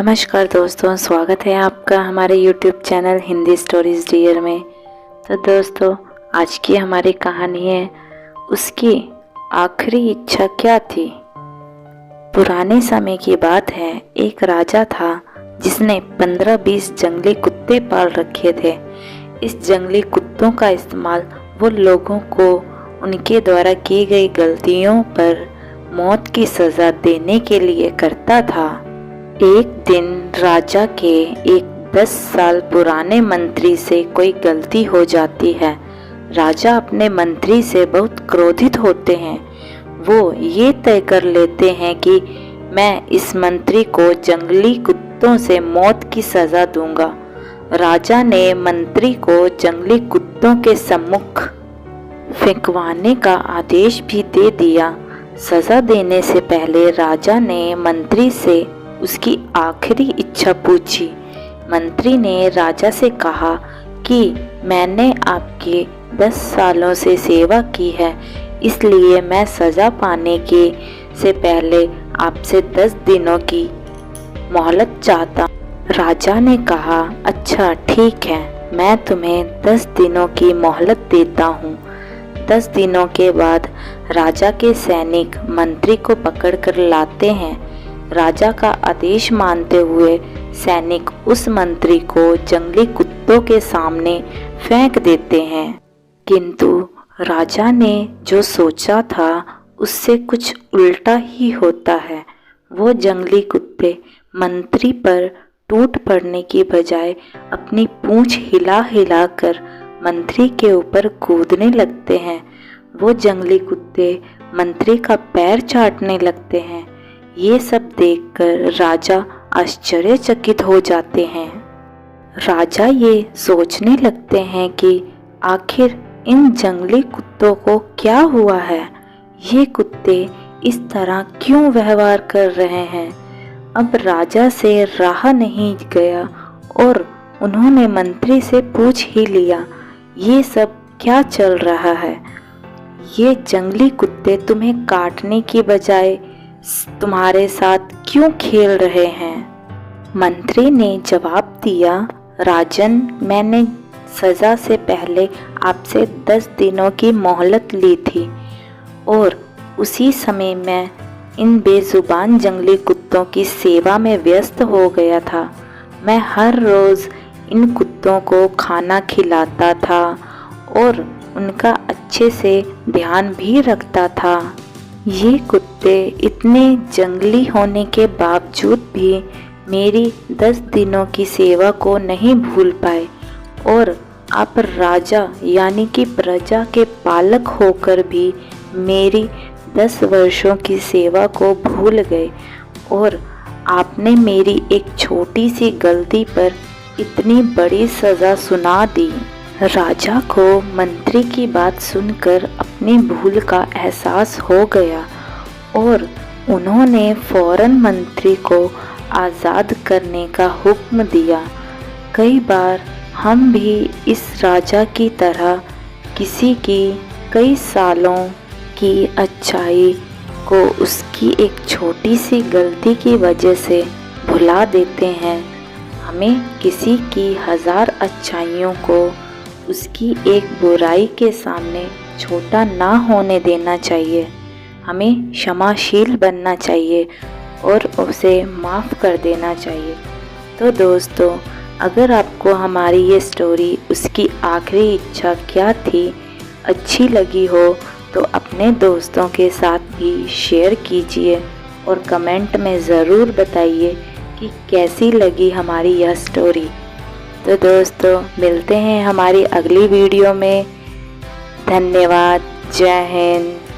नमस्कार दोस्तों, स्वागत है आपका हमारे YouTube channel Hindi stories dear में। तो दोस्तों, आज की हमारी कहानी है उसकी आखिरी इच्छा क्या थी। पुराने समय की बात है, एक राजा था जिसने 15-20 जंगली कुत्ते पाल रखे थे। इस जंगली कुत्तों का इस्तेमाल वो लोगों को उनके द्वारा की गई गलतियों पर मौत की सज़ा देने के लिए करता था। एक दिन राजा के एक 10 साल पुराने मंत्री से कोई गलती हो जाती है। राजा अपने मंत्री से बहुत क्रोधित होते हैं। वो ये तय कर लेते हैं कि मैं इस मंत्री को जंगली कुत्तों से मौत की सज़ा दूंगा। राजा ने मंत्री को जंगली कुत्तों के सम्मुख फेंकवाने का आदेश भी दे दिया। सज़ा देने से पहले राजा ने मंत्री से उसकी आखिरी इच्छा पूछी। मंत्री ने राजा से कहा कि मैंने आपकी 10 सालों से सेवा की है, इसलिए मैं सज़ा पाने के से पहले आपसे 10 दिनों की मोहलत चाहता। राजा ने कहा, अच्छा ठीक है, मैं तुम्हें 10 दिनों की मोहलत देता हूँ। 10 दिनों के बाद राजा के सैनिक मंत्री को पकड़कर लाते हैं। राजा का आदेश मानते हुए सैनिक उस मंत्री को जंगली कुत्तों के सामने फेंक देते हैं। किंतु राजा ने जो सोचा था उससे कुछ उल्टा ही होता है। वो जंगली कुत्ते मंत्री पर टूट पड़ने की बजाय अपनी पूंछ हिला हिला कर मंत्री के ऊपर कूदने लगते हैं। वो जंगली कुत्ते मंत्री का पैर चाटने लगते हैं। ये सब देखकर राजा आश्चर्यचकित हो जाते हैं। राजा ये सोचने लगते हैं कि आखिर इन जंगली कुत्तों को क्या हुआ है, ये कुत्ते इस तरह क्यों व्यवहार कर रहे हैं। अब राजा से रहा नहीं गया और उन्होंने मंत्री से पूछ ही लिया, ये सब क्या चल रहा है। ये जंगली कुत्ते तुम्हें काटने की बजाय तुम्हारे साथ क्यों खेल रहे हैं। मंत्री ने जवाब दिया, राजन, मैंने सज़ा से पहले आपसे 10 दिनों की मोहलत ली थी और उसी समय मैं इन बेजुबान जंगली कुत्तों की सेवा में व्यस्त हो गया था। मैं हर रोज़ इन कुत्तों को खाना खिलाता था और उनका अच्छे से ध्यान भी रखता था। ये कुत्ते इतने जंगली होने के बावजूद भी मेरी 10 दिनों की सेवा को नहीं भूल पाए और आप राजा यानी कि प्रजा के पालक होकर भी मेरी 10 वर्षों की सेवा को भूल गए और आपने मेरी एक छोटी सी गलती पर इतनी बड़ी सज़ा सुना दी। राजा को मंत्री की बात सुनकर अपनी भूल का एहसास हो गया और उन्होंने फौरन मंत्री को आज़ाद करने का हुक्म दिया। कई बार हम भी इस राजा की तरह किसी की कई सालों की अच्छाई को उसकी एक छोटी सी गलती की वजह से भुला देते हैं। हमें किसी की 1000 अच्छाइयों को उसकी एक बुराई के सामने छोटा ना होने देना चाहिए। हमें क्षमाशील बनना चाहिए और उसे माफ़ कर देना चाहिए। तो दोस्तों, अगर आपको हमारी ये स्टोरी उसकी आखिरी इच्छा क्या थी अच्छी लगी हो तो अपने दोस्तों के साथ भी शेयर कीजिए और कमेंट में ज़रूर बताइए कि कैसी लगी हमारी यह स्टोरी। तो दोस्तों, मिलते हैं हमारी अगली वीडियो में। धन्यवाद। जय हिंद।